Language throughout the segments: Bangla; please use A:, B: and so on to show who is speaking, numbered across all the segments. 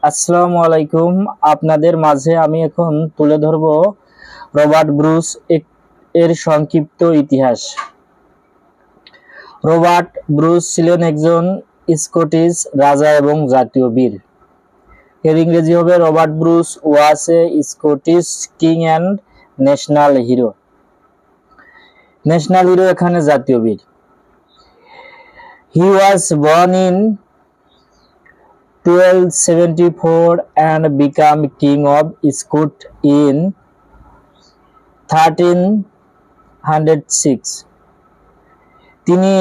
A: আসসালামু আলাইকুম। আপনাদের মাঝে আমি এখন তুলে ধরব রবার্ট ব্রুস এর সংক্ষিপ্ত ইতিহাস। রবার্ট ব্রুস ছিলেন একজন স্কটিশ রাজা এবং জাতীয় বীর। এর ইংরেজি হবে Robert Bruce was a Scottish king and national hero. National hero এখানে জাতীয় বীর। He was born in 1274 and became king of Scotland in 1306. তিনি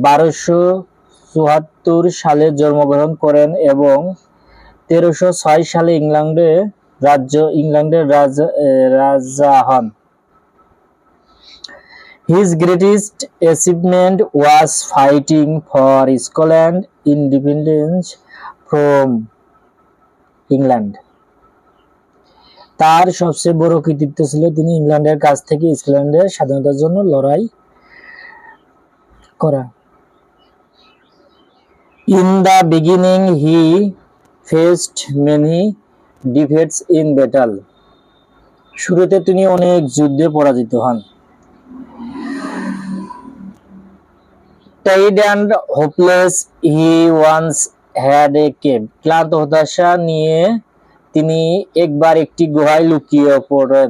A: 1274 সালে জন্মগ্রহণ করেন এবং 1306 সালে ইংল্যান্ডের রাজা হন। His greatest achievement was fighting for Scotland's independence from England. তার সবচেয়ে বড় কৃতিত্ব ছিল তিনি ইংল্যান্ডের কাছ থেকে স্কটল্যান্ডের স্বাধীনতার জন্য লড়াই করা। In the beginning he faced many defeats in battle. শুরুতে তিনি অনেক যুদ্ধে পরাজিত হন। Tired and hopeless, he once had a cave. ক্লান্ত হতাশা নিয়ে তিনি একবার একটি গুহায় লুকিয়ে পড়েন।